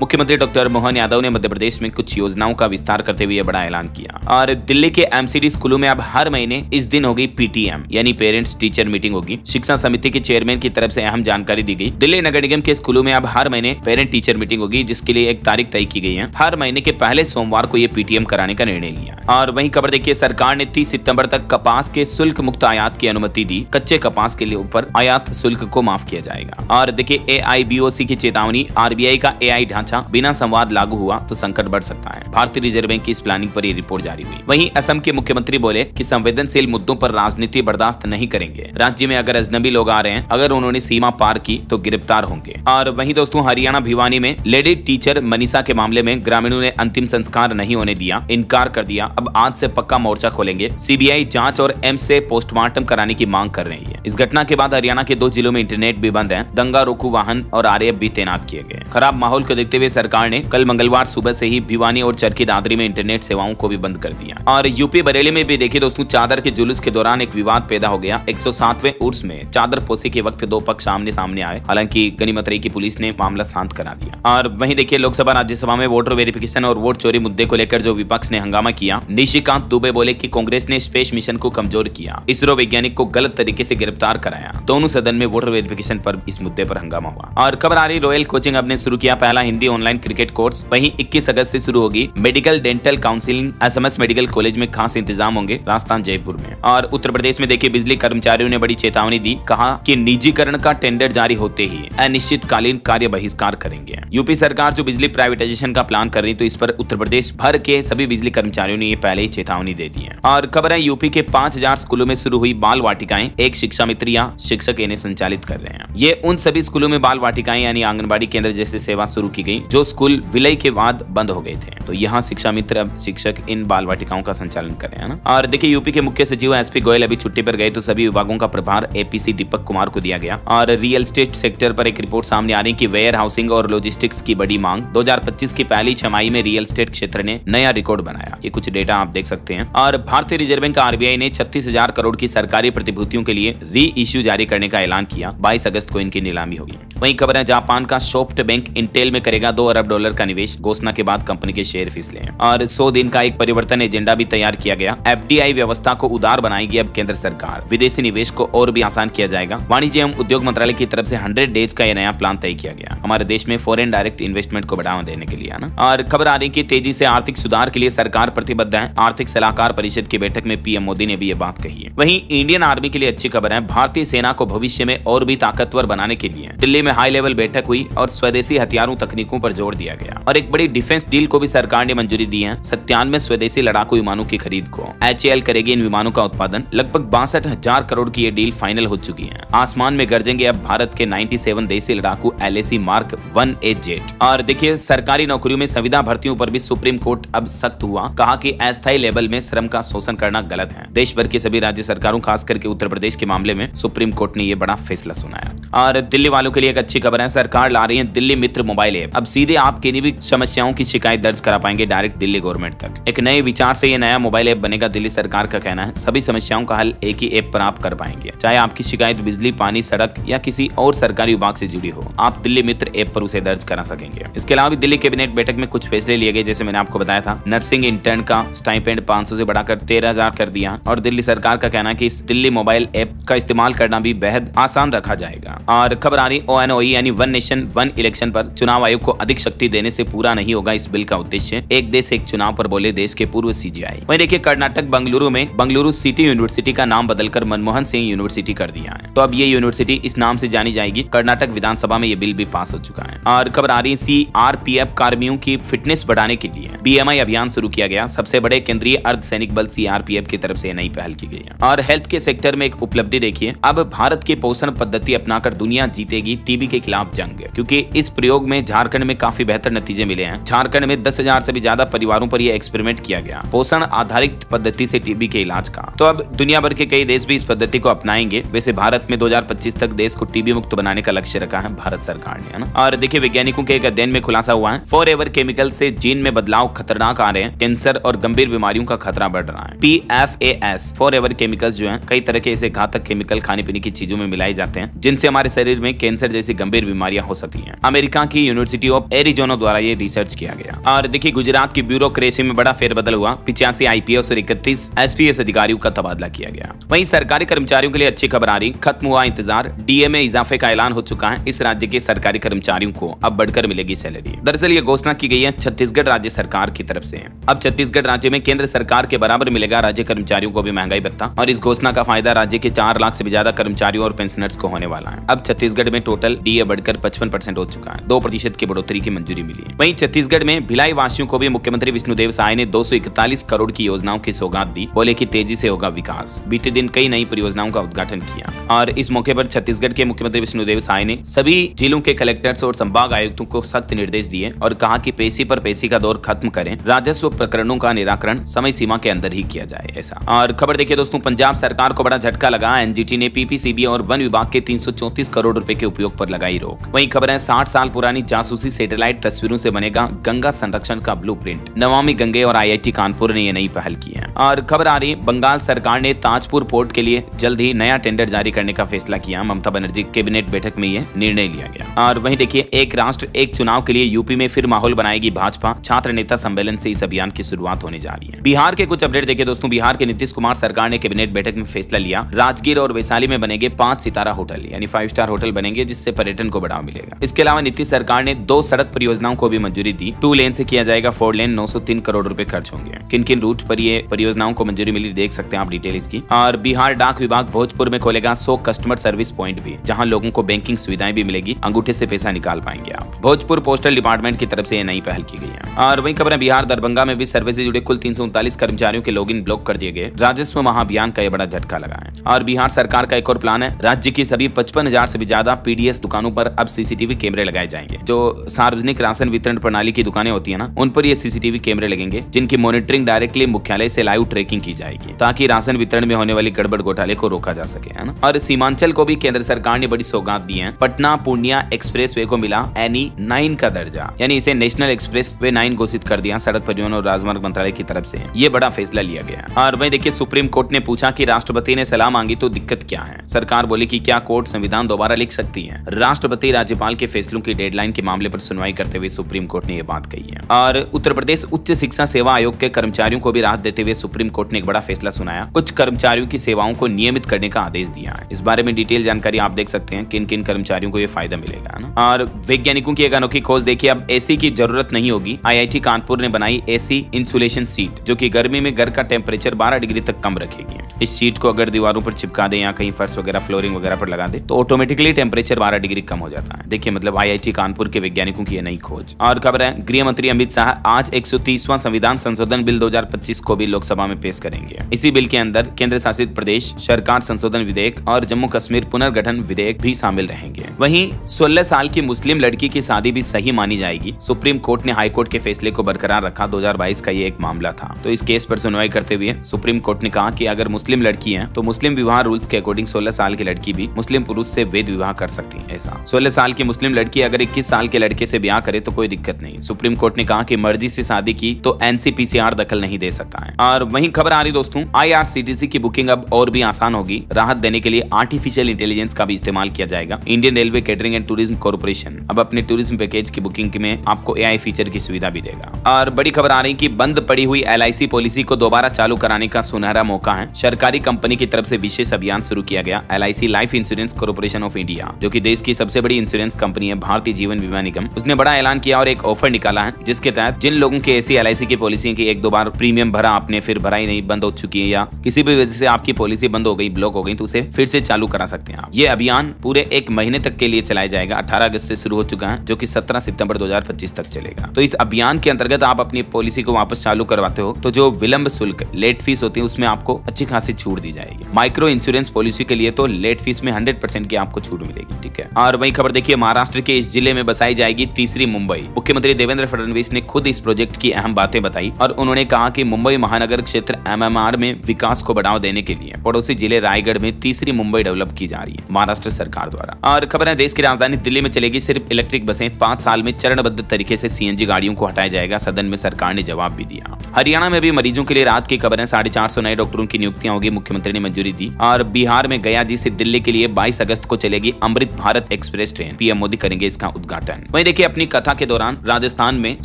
मुख्यमंत्री डॉक्टर मोहन यादव ने मध्य प्रदेश में कुछ योजनाओं का विस्तार करते हुए बड़ा ऐलान किया। और दिल्ली के एमसीडी स्कूलों में अब हर महीने इस दिन होगी पीटीएम यानी पेरेंट्स टीचर मीटिंग होगी। शिक्षा समिति के चेयरमैन की तरफ से अहम जानकारी दी गई। दिल्ली नगर निगम के स्कूलों में अब हर महीने पेरेंट टीचर मीटिंग होगी, जिसके लिए एक तारीख तय की गई है। हर महीने के पहले सोमवार को ये पीटीएम कराने का निर्णय लिया। और वहीं खबर देखिए, सरकार ने 30 सितंबर तक कपास के शुल्क मुक्त आयात की अनुमति दी। कच्चे कपास के लिए ऊपर आयात शुल्क को माफ किया जाएगा। और देखिए, एआईबीओसी की चेतावनी, आरबीआई का एआई ढांचा बिना संवाद लागू हुआ तो संकट बढ़ सकता है। भारतीय रिजर्व बैंक की इस प्लानिंग पर ये रिपोर्ट जारी हुई। वहीं असम के मुख्यमंत्री बोले कि संवेदनशील मुद्दों पर राजनीति बर्दाश्त नहीं करेंगे। राज्य में अगर अजनबी लोग आ रहे हैं, अगर उन्होंने सीमा पार की तो गिरफ्तार होंगे। और वहीं दोस्तों, हरियाणा भिवानी में लेडी टीचर मनीषा के मामले में ग्रामीणों ने अंतिम संस्कार नहीं होने दिया, इनकार कर दिया। अब आज से पक्का मोर्चा खोलेंगे। सीबीआई जांच और एम्स से पोस्टमार्टम कराने की मांग कर रही है। इस घटना के बाद हरियाणा के 2 जिलों में इंटरनेट भी बंद है। दंगा रोकू वाहन और आरएएफ भी तैनात किए गए। खराब माहौल को देखते हुए सरकार ने कल मंगलवार सुबह से ही भिवानी और चरखी दादरी में इंटरनेट सेवाओं को भी बंद कर दिया। और यूपी बरेली में भी देखिए दोस्तों, चादर के जुलूस के दौरान एक विवाद पैदा हो गया। 107वें उर्स में चादर पोसी के वक्त 2 पक्ष आमने सामने आए। हालांकि गनीमत रही कि पुलिस ने मामला शांत करा दिया। और वहीं देखिए, लोकसभा राज्यसभा में वोटर वेरिफिकेशन और वोट चोरी मुद्दे को लेकर जो विपक्ष ने हंगामा किया, निशिकांत दुबे बोले कि कांग्रेस ने स्पेस मिशन को कमजोर किया, इसरो वैज्ञानिक को गलत तरीके से गिरफ्तार कराया। दोनों सदन में वोटर वेरिफिकेशन पर इस मुद्दे पर हंगामा हुआ। और खबर आ रही, रॉयल कोचिंग अब ने शुरू किया पहला हिंदी ऑनलाइन क्रिकेट कोर्स। वहीं 21 अगस्त से शुरू होगी medical dental counselling. SMS medical college में खास इंतजाम होंगे राजस्थान जयपुर में। और उत्तर प्रदेश में देखिए, बिजली कर्मचारियों ने बड़ी चेतावनी दी। कहा कि निजीकरण का टेंडर जारी होते ही अनिश्चितकालीन कार्य बहिष्कार करेंगे। यूपी सरकार जो बिजली प्राइवेटाइजेशन का प्लान कर रही, तो इस पर उत्तर प्रदेश भर के सभी बिजली कर्मचारियों ने ये पहले ही चेतावनी दे दी है। और खबर है, यूपी के 5000 स्कूलों में शुरू हुई बाल वाटिकाएं। एक शिक्षा मित्र या शिक्षक इन्हें संचालित कर रहे हैं। ये उन सभी स्कूलों में बाल वाटिकाएं यानी आंगनबाड़ी केंद्र जैसी सेवा शुरू की गई जो स्कूल विलय के बाद बंद हो गए थे। तो यहाँ शिक्षा मित्र अब शिक्षक इन बाल वाटिकाओं का संचालन कर रहे हैं ना। और देखिए, यूपी के मुख्य सचिव एसपी गोयल अभी छुट्टी पर गए, तो सभी विभागों का प्रभार एपीसी दीपक कुमार को दिया गया। और रियल एस्टेट सेक्टर पर एक रिपोर्ट सामने आ रही कि वेयर हाउसिंग और लॉजिस्टिक्स की बड़ी मांग। 2025 की पहली छमाही में रियल एस्टेट क्षेत्र ने नया रिकॉर्ड बनाया। ये कुछ डेटा आप देख सकते हैं। और भारतीय रिजर्व बैंक आरबीआई ने 36,000 करोड़ की सरकारी प्रतिभूतियों के लिए री इश्यू जारी करने का ऐलान किया। 22 अगस्त को इनकी नीलामी होगी। वहीं खबर है, जापान का सॉफ्ट बैंक इंटेल में करेगा $2 अरब का निवेश। घोषणा के बाद कंपनी के शेयर फिसले हैं। और 100 दिन का एक परिवर्तन एजेंडा भी तैयार किया गया। एफडीआई व्यवस्था को उदार बनाएगी अब केंद्र सरकार। विदेशी निवेश को और भी आसान किया जाएगा। वाणिज्य एवं उद्योग मंत्रालय की तरफ से 100 डेज का यह नया प्लान तय किया गया हमारे देश में फॉरेन डायरेक्ट इन्वेस्टमेंट को बढ़ावा देने के लिए ना। और खबर आ रही कि तेजी से आर्थिक सुधार के लिए सरकार प्रतिबद्ध है। आर्थिक सलाहकार परिषद की बैठक में पीएम मोदी ने भी ये बात कही है। वहीं इंडियन आर्मी के लिए अच्छी खबर है। भारतीय सेना को भविष्य में और भी ताकतवर बनाने के लिए दिल्ली में हाई लेवल बैठक हुई और स्वदेशी हथियारों तकनीकों पर जोर दिया गया। और एक बड़ी डिफेंस डील को भी सरकार ने मंजूरी दी है। 97 स्वदेशी लड़ाकू विमानों की खरीद को एचएएल करेगी इन विमानों का उत्पादन। लगभग 62,000 करोड़ की ये डील फाइनल हो चुकी है। आसमान में गरजेंगे अब भारत के 97 देसी लड़ाकू एलएसी मार्क 1A जेट। और देखिए, सरकारी नौकरियों में संविदा भर्तियों पर भी सुप्रीम कोर्ट अब सख्त हुआ। कहा कि अस्थायी लेवल में श्रम का शोषण करना गलत है। देश भर की सभी राज्य सरकारों, खास करके उत्तर प्रदेश के मामले में सुप्रीम कोर्ट ने ये बड़ा फैसला सुनाया। और दिल्ली वालों के लिए एक अच्छी खबर है। सरकार ला रही है दिल्ली मित्र मोबाइल ऐप। अब सीधे आप किन्हीं भी समस्याओं की शिकायत दर्ज करा पाएंगे डायरेक्ट दिल्ली गवर्नमेंट तक। एक नए विचार से ये नया मोबाइल ऐप बनेगा। दिल्ली सरकार का कहना है सभी समस्याओं का हल एक ही ऐप पर आप कर पाएंगे। चाहे आपकी शिकायत बिजली, पानी, सड़क या किसी और सरकारी विभाग से जुड़ी हो, आप दिल्ली मित्र ऐप पर उसे दर्ज करा सकेंगे। इसके अलावा दिल्ली कैबिनेट बैठक में कुछ फैसले लिए गए, जैसे मैंने आपको बताया था। नर्सिंग इंटर्न का स्टाइपेंड 500 से बढ़ाकर 13,000 कर दिया। और दिल्ली सरकार का कहना है कि इस दिल्ली मोबाइल ऐप का इस्तेमाल करना भी बेहद आसान रखा जाएगा। और खबर आ रही ONOE यानी वन नेशन वन इलेक्शन पर। चुनाव आयोग को अधिक शक्ति देने से पूरा नहीं होगा इस बिल का उद्देश्य। एक देश एक चुनाव पर बोले देश के पूर्व सीजीआई। वहीं देखिए, कर्नाटक बंगलुरु में बंगलुरु सिटी यूनिवर्सिटी का नाम बदलकर मनमोहन सिंह यूनिवर्सिटी कर दिया है। तो अब ये यूनिवर्सिटी इस नाम से जानी जाएगी। कर्नाटक विधानसभा में ये बिल भी पास हो चुका है। और खबर आ रही है, CRPF कर्मियों की फिटनेस बढ़ाने के लिए BMI अभियान शुरू किया गया। सबसे बड़े केंद्रीय अर्धसैनिक बल CRPF की तरफ से नई पहल की गई है। और हेल्थ के सेक्टर में एक उपलब्धि देखिए, अब भारत की पोषण पद्धति अपनाकर दुनिया जीतेगी टीबी के खिलाफ जंग, क्योंकि इस प्रयोग में झारखंड में काफी बेहतर नतीजे मिले हैं। झारखंड में 10,000 से भी ज्यादा परिवारों पर यह एक्सपेरिमेंट किया गया पोषण आधारित पद्धति से टीबी के इलाज का। तो अब दुनिया भर के कई देश भी इस पद्धति को अपनाएंगे। वैसे भारत में 2025 तक देश को टीबी मुक्त बनाने का लक्ष्य रखा है भारत सरकार ने, है ना। और देखिए वैज्ञानिकों के एक अध्ययन में खुलासा हुआ है फॉरएवर केमिकल से जीन में बदलाव खतरनाक आ रहे हैं, कैंसर और गंभीर बीमारियों का खतरा बढ़ रहा है। PFAS फॉरएवर केमिकल्स जो है कई तरह के ऐसे घातक केमिकल खाने पीने की चीजों में मिलाए जाते हैं जिनसे हमारे शरीर में कैंसर जैसी गंभीर बीमारियां हो सकती हैं। अमेरिका की यूनिवर्सिटी ऑफ एरिजोना द्वारा ये रिसर्च किया गया। और देखिए गुजरात की ब्यूरोक्रेसी में बड़ा फेरबदल हुआ, 85 IPS और 31 SPS अधिकारियों का तबादला किया गया। वहीं सरकारी कर्मचारियों के लिए अच्छी खबर आ रही, खत्म हुआ इंतजार, DA में इजाफे का ऐलान हो चुका है। इस राज्य के सरकारी कर्मचारियों को अब बढ़कर मिलेगी सैलरी। दरअसल ये घोषणा की गई है छत्तीसगढ़ राज्य सरकार की तरफ से। अब छत्तीसगढ़ राज्य में केंद्र सरकार के बराबर मिलेगा राज्य कर्मचारियों को भी महंगाई भत्ता, और इस घोषणा का फायदा राज्य के 4 लाख से भी ज्यादा कर्मचारियों और पेंशनर्स को होने वाला है। अब छत्तीसगढ़ में टोटल DA बढ़कर 55% हो चुका है, 2% की बढ़ोतरी की मंजूरी मिली। वहीं छत्तीसगढ़ में भिलाई वासियों को भी मुख्यमंत्री विष्णुदेव साय ने 241 करोड़ की योजनाओं की सौगात दी, बोले कि तेजी से होगा विकास। बीते दिन कई नई परियोजनाओं का उद्घाटन किया और इस मौके पर छत्तीसगढ़ के मुख्यमंत्री विष्णुदेव साय ने सभी जिलों के कलेक्टर्स और संभाग आयुक्तों को सख्त निर्देश दिए और कहा कि पेशी पर पेशी का दौर खत्म करें, राजस्व प्रकरणों का निराकरण समय सीमा के अंदर ही किया जाए ऐसा। और खबर देखिए दोस्तों, पंजाब सरकार को बड़ा झटका लगा, NGT ने PPCB और वन विभाग के 334 करोड़ रुपए के उपयोग पर लगाई रोक। वहीं खबर है 60 साल पुरानी जासूसी सैटेलाइट तस्वीरों से बनेगा गंगा संरक्षण का ब्लूप्रिंट। नमामि गंगे और IIT कानपुर ने ये नई पहल की है। और खबर आ रही है बंगाल सरकार ने ताजपुर पोर्ट के लिए जल्द ही नया टेंडर जारी करने का फैसला किया। ममता बनर्जी कैबिनेट बैठक में यह निर्णय लिया गया। और वहीं देखिए एक राष्ट्र एक चुनाव के लिए यूपी में फिर माहौल बनाएगी भाजपा, छात्र नेता सम्मेलन से इस अभियान की शुरुआत होने जा रही है। बिहार के कुछ अपडेट देखिए दोस्तों, बिहार के नीतीश कुमार सरकार ने कैबिनेट बैठक में फैसला लिया, राजगीर और वैशाली में बनेंगे 5 सितारा होटल यानी 5 स्टार होटल बनेंगे, जिससे पर्यटन को बढ़ावा मिलेगा। इसके अलावा नीतीश सरकार ने 2 सड़क परियोजनाओं को भी मंजूरी दी, 2 लेन से किया जाएगा 4 लेन, 903 करोड़ रुपए खर्च होंगे। किन किन रूट पर ये परियोजनाओं को मंजूरी मिली देख सकते हैं आप डिटेल इसकी। और बिहार डाक विभाग भोजपुर में खोलेगा 100 कस्टमर सर्विस पॉइंट भी, जहां लोगों को बैंकिंग सुविधाएं भी मिलेगी, अंगूठे से पैसा निकाल पाएंगे आप। भोजपुर पोस्टल डिपार्टमेंट की तरफ से ये नई पहल की गई है। और वहीं खबर है बिहार दरभंगा में भी सर्वे से जुड़े कुल 339 कर्मचारियों के लॉगिन ब्लॉक कर दिए गए। राजस्व महाअभियान का यह बड़ा झटका लगा है। और बिहार सरकार का एक और प्लान है, राज्य की सभी 55,000 से भी ज्यादा PDS दुकानों पर अब CCTV कैमरे लगाए जाएंगे। जो सार्वजनिक राशन वितरण प्रणाली की दुकानें होती है ना, उन पर ये CCTV कैमरे लगेंगे, जिनकी मॉनिटरिंग डायरेक्टली मुख्यालय से लाइव ट्रैकिंग की जाएगी, ताकि राशन वितरण में होने वाली गड़बड़ घोटाले को रोका जा सके, है ना। और सीमांचल को भी केंद्र सरकार ने बड़ी सौगात दी है। पटना पूर्णिया एक्सप्रेस वे को मिला NE 9 का दर्जा, यानी इसे नेशनल एक्सप्रेस वे 9 घोषित कर दिया सड़क परिवहन और राजमार्ग मंत्रालय की तरफ से। ये बड़ा फैसला लिया गया। और वहीं देखिए सुप्रीम कोर्ट ने पूछा कि राष्ट्रपति ने सलाह मांगी तो दिक्कत क्या है। सरकार बोली कि क्या कोर्ट संविधान दोबारा लिख सकती है। राष्ट्रपति राज्यपाल के फैसलों की डेडलाइन के मामले पर सुनवाई करते हुए सुप्रीम कोर्ट ने यह बात कही है। और उत्तर प्रदेश उच्च शिक्षा सेवा आयोग के कर्मचारियों को भी राहत देते हुए सुप्रीम कोर्ट ने एक बड़ा फैसला सुनाया, कुछ कर्मचारियों की सेवाओं को नियमित करने का आदेश दिया है। इस बारे में डिटेल जानकारी आप देख सकते हैं, किन किन कर्मचारियों को ये फायदा मिलेगा ना। और वैज्ञानिकों की एक अनोखी खोज देखिए, अब AC की जरूरत नहीं होगी। IIT कानपुर ने बनाई AC इंसुलेशन सीट, जो कि गर्मी में घर का टेम्परेचर 12 डिग्री तक कम रखेगी। इस सीट को अगर दीवारों पर चिपका दें या कहीं फर्श वगैरह फ्लोरिंग वगैरह पर लगा दे तो ऑटोमेटिकली टेम्परेचर 12 डिग्री कम हो जाता है। देखिए मतलब IIT कानपुर के वैज्ञानिकों की नई खोज। और खबर है गृह मंत्री अमित शाह आज 130वां संविधान संशोधन बिल 2025 को भी लोकसभा में पेश करेंगे। इसी बिल के अंदर केंद्र शासित प्रदेश सरकार संशोधन विधेयक और जम्मू कश्मीर पुनर्गठन विधेयक भी शामिल रहेंगे। वहीं 16 साल की मुस्लिम लड़की की शादी भी सही मानी जाएगी। सुप्रीम कोर्ट ने हाई कोर्ट के फैसले को बरकरार रखा। 2022 का ये एक मामला था। तो इस केस पर सुनवाई करते हुए सुप्रीम कोर्ट ने कहा कि अगर मुस्लिम लड़की है तो मुस्लिम विवाह रूल्स के अकॉर्डिंग 16 साल की लड़की भी मुस्लिम पुरुष से वैध विवाह कर सकती है। ऐसा 16 साल की मुस्लिम लड़की अगर 21 साल के लड़के से ब्याह करे तो कोई दिक्कत नहीं। सुप्रीम कोर्ट ने कहा कि मर्जी से शादी की तो NCPCR दखल नहीं दे सकता है। और वहीं खबर आ रही दोस्तों, IRCTC की बुकिंग अब और भी आसान होगी। राहत देने के लिए आर्टिफिशियल इंटेलिजेंस का भी इस्तेमाल किया जाएगा। Indian railway catering and tourism corporation अब अपने टूरिज्म पैकेज की बुकिंग में आपको AI फीचर की सुविधा भी देगा। और बड़ी खबर आ रही कि बंद पड़ी हुई LIC पॉलिसी को दोबारा चालू कराने का सुनहरा मौका है। सरकारी कंपनी की तरफ से विशेष अभियान शुरू किया गया। LIC life insurance corporation of India, जो कि देश की सबसे बड़ी इंश्योरेंस कंपनी है, भारतीय जीवन बीमा निगम, उसने बड़ा ऐलान किया और एक ऑफर निकाला है, जिसके तहत जिन लोगों की ऐसी LIC की पॉलिसी की 1-2 बार प्रीमियम भरा आपने फिर भरा ही नहीं, बंद हो चुकी है या किसी भी वजह से आपकी पॉलिसी बंद हो गई, ब्लॉक हो गई, तो उसे फिर से चालू करा सकते हैं आप। ये अभियान पूरे 1 महीने तक के लिए चलाया जाएगा। 18 अगस्त से शुरू हो चुका है, जो कि 17 सितंबर 2025 तक चलेगा। तो इस अभियान के अंतर्गत आप अपनी पॉलिसी को वापस चालू करवाते हो तो जो विलंब शुल्क लेट फीस होती है उसमें आपको अच्छी खासी छूट दी जाएगी। माइक्रो इंश्योरेंस पॉलिसी के लिए तो लेट फीस में 100% की आपको छूट मिलेगी। ठीक है। और वही खबर देखिए, महाराष्ट्र के इस जिले में बसाई जाएगी तीसरी मुंबई। मुख्यमंत्री देवेंद्र फडणवीस ने खुद इस प्रोजेक्ट की अहम बातें बताई और उन्होंने कहा कि मुंबई महानगर क्षेत्र MMR में विकास को बढ़ावा देने के लिए पड़ोसी जिले रायगढ़ में तीसरी मुंबई डेवलप की जा रही है। महाराष्ट्र सरकार द्वारा। और खबर है देश की राजधानी दिल्ली में चलेगी सिर्फ इलेक्ट्रिक बसें, 5 साल में चरणबद्ध तरीके से सीएनजी गाड़ियों को हटाया जाएगा। सदन में सरकार ने जवाब भी दिया। हरियाणा में भी मरीजों के लिए राहत की खबर है। 450 नए डॉक्टरों की नियुक्तियां होगी, मुख्यमंत्री ने मंजूरी दी। और बिहार में गया जी से दिल्ली के लिए 22 अगस्त को चलेगी Amrit Bharat express train, PM Modi करेंगे इसका उद्घाटन। वहीं देखिए अपनी कथा के दौरान राजस्थान में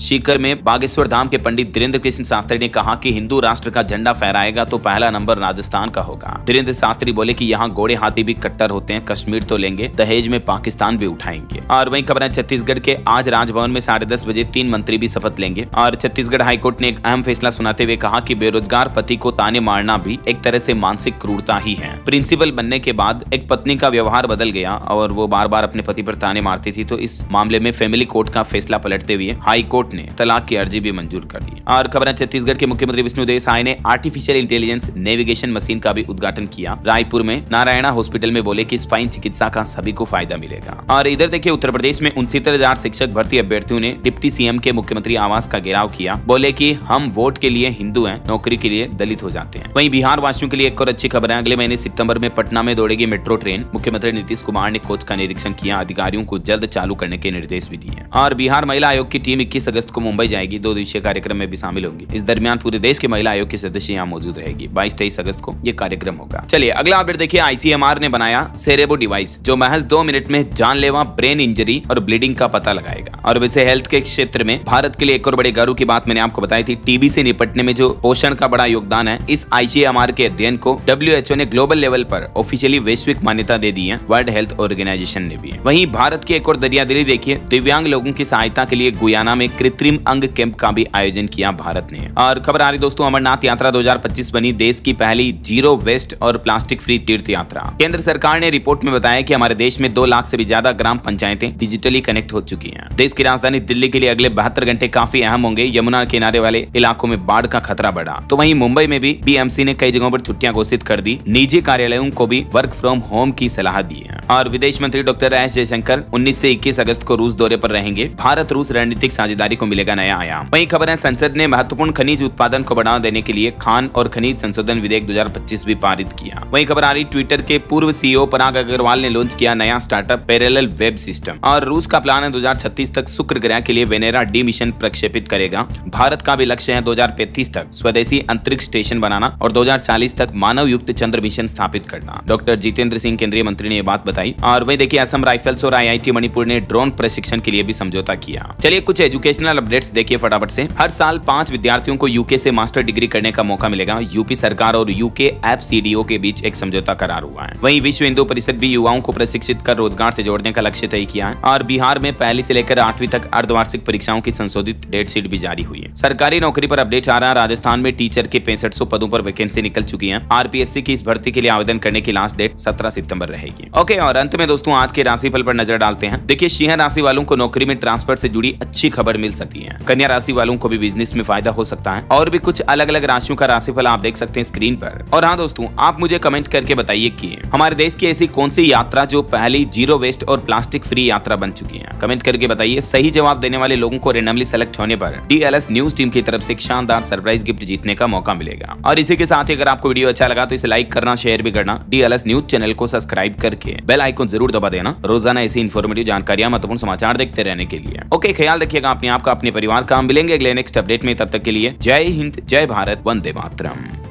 सीकर में बागेश्वर धाम के पंडित धीरेन्द्र कृष्ण शास्त्री ने कहा कि हिंदू राष्ट्र का झंडा फहराएगा तो पहला नंबर राजस्थान का होगा। धीरेन्द्र शास्त्री बोले कि यहाँ घोड़े हाथी भी कट्टर होते हैं, कश्मीर तो लेंगे, दहेज में पाकिस्तान भी उठाएंगे। और वहीं खबर है छत्तीसगढ़ के आज राजभवन में 10:30 बजे 3 मंत्री भी शपथ लेंगे। और छत्तीसगढ़ हाईकोर्ट ने एक अहम फैसला सुनाते हुए कहा कि बेरोजगार पति को ताने मारना भी एक तरह से मानसिक क्रूरता ही है। प्रिंसिपल बनने के बाद एक पत्नी का व्यवहार बदल गया और वो बार बार अपने पति पर ताने मारती थी, तो इस मामले में फैमिली कोर्ट का फैसला पलटते हुए हाई कोर्ट ने तलाक की अर्जी भी मंजूर कर दी। और खबर है छत्तीसगढ़ के मुख्यमंत्री विष्णुदेव साय ने आर्टिफिशियल इंटेलिजेंस नेविगेशन मशीन का भी उद्घाटन किया। रायपुर में नारायणा हॉस्पिटल में बोले कि स्पाइन चिकित्सा का सभी को फायदा मिलेगा। और इधर देखिए उत्तर प्रदेश में 69,000 शिक्षक भर्ती अभ्यर्थियों ने डिप्टी सीएम के मुख्यमंत्री आवास का घेराव किया। बोले कि हम वोट के लिए हिंदू हैं, नौकरी के लिए दलित हो जाते हैं। वहीं बिहार वासियों के लिए एक और अच्छी खबर है। अगले महीने सितंबर में पटना में दौड़ेगी मेट्रो ट्रेन। मुख्यमंत्री नीतीश कुमार ने कोच का निरीक्षण किया, अधिकारियों को जल्द चालू करने के निर्देश भी दिए। और बिहार महिला आयोग की टीम 21 अगस्त को मुंबई जाएगी, 2 दिवसीय कार्यक्रम में भी शामिल होंगी। इस दरमियान पूरे देश के महिला आयोग की सदस्य यहाँ मौजूद रहेगी। 22-23 अगस्त को ये कार्यक्रम होगा। चलिए अगला अपडेट देखिए। आईसीएमआर ने बनाया सेरेबो डिवाइस जो महज 2 मिनट में जानलेवा ब्रेन इंजरी और ब्लीडिंग का पता लगाएगा। और वैसे हेल्थ के क्षेत्र में भारत के लिए एक और बड़े गर्व की बात मैंने आपको बताई थी। टीबी से निपटने में जो पोषण का बड़ा योगदान है, इस आईसीएमआर के अध्ययन को WHO ने ग्लोबल लेवल पर ऑफिशियली वैश्विक मान्यता दे दी है, वर्ल्ड हेल्थ ऑर्गेनाइजेशन ने भी। वहीं भारत की एक और दरियादिली देखिए, दिव्यांग लोगों की सहायता के लिए गुयाना में कृत्रिम अंग कैंप का भी आयोजन किया भारत ने। और खबर आ रही दोस्तों, अमरनाथ यात्रा 2025 बनी देश की पहली जीरो वेस्ट और प्लास्टिक फ्री तीर्थ यात्रा। केंद्र सरकार ने रिपोर्ट में बताया कि हमारे देश में 2 लाख से भी ज्यादा ग्राम पंचायतें डिजिटली कनेक्ट हो चुकी हैं। देश की राजधानी दिल्ली के लिए अगले 72 घंटे काफी अहम होंगे। यमुना किनारे वाले इलाकों में बाढ़ का खतरा बढ़ा, तो वहीं मुंबई में भी बीएमसी ने कई जगहों पर छुट्टियां घोषित कर दी। निजी कार्यालयों को भी वर्क फ्रॉम होम की सलाह दी है। और विदेश मंत्री डॉक्टर एस जयशंकर 19 से 21 अगस्त को रूस दौरे पर रहेंगे। भारत रूस रणनीतिक साझेदारी को मिलेगा नया आयाम। वहीं खबर है संसद ने महत्वपूर्ण खनिज उत्पादन को बढ़ावा देने के लिए खान और खनिज संशोधन विधेयक 2025 भी पारित किया। वहीं खबर आ रही ट्विटर के पूर्व सीईओ पराग अग्रवाल ने लॉन्च किया नया स्टार्टअप पैरेलल वेब सिस्टम। और रूस का प्लान है 2036 तक शुक्र ग्रह के लिए वेनेरा डी मिशन प्रक्षेपित करेगा। भारत का भी लक्ष्य है 2035 तक स्वदेशी अंतरिक्ष स्टेशन बनाना और 2040 तक मानव युक्त चंद्र मिशन स्थापित करना। डॉक्टर जितेंद्र सिंह केंद्रीय मंत्री ने यह बात बताई। और वहीं देखिए असम राइफल्स और IIT मणिपुर ने ड्रोन प्रशिक्षण के लिए भी समझौता किया। चलिए कुछ एजुकेशनल अपडेट्स देखिए फटाफट से। हर साल 5 विद्यार्थियों को यूके से मास्टर डिग्री करने का मौका मिलेगा। यूपी सरकार और यूके FCDO के बीच एक समझौता करार हुआ है। वहीं विश्व हिंदू परिषद भी युवाओं को प्रशिक्षित कर रोजगार से जोड़ने का लक्ष्य तय किया है। और बिहार में पहली से लेकर 8वीं तक अर्धवार्षिक परीक्षाओं की संशोधित डेट शीट भी जारी हुई है। सरकारी नौकरी पर अपडेट आ रहा है। राजस्थान में टीचर के 6500 पदों पर वैकेंसी निकल चुकी है। RPSC की इस भर्ती के लिए आवेदन करने की लास्ट डेट 17 सितंबर रहेगी। ओके, और अंत में दोस्तों आज के राशिफल पर नजर डालते हैं। देखिए सिंह राशि वालों को नौकरी में ट्रांसफर से जुड़ी अच्छी खबर मिल सकती है। कन्या राशि वालों को भी बिजनेस में फायदा हो सकता है। और भी कुछ अलग अलग राशियों का राशिफल आप देख सकते हैं स्क्रीन पर। और हाँ दोस्तों, आप मुझे कमेंट करके बताइए कि हमारे देश की ऐसी कौन सी यात्रा जो पहली जीरो वेस्ट और प्लास्टिक फ्री यात्रा बन चुकी है। कमेंट करके बताइए। सही जवाब देने वाले लोगों को रेंडमली सेलेक्ट होने पर DLS न्यूज टीम की तरफ से एक शानदार सरप्राइज गिफ्ट जीतने का मौका मिलेगा। और इसी के साथ ही अगर आपको वीडियो अच्छा लगा तो इसे लाइक करना, शेयर भी करना। DLS न्यूज चैनल को सब्सक्राइब करके बेल आइकन जरूर दबा देना रोजाना ऐसी इन्फॉर्मेटिव जानकारियां, महत्वपूर्ण समाचार देखते रहने के लिए। ओके, ख्याल रखिएगा अपने आप का, अपने परिवार का। हम मिलेंगे अगले नेक्स्ट अपडेट में। तब तक के लिए जय हिंद, जय भारत, वंदे मातरम।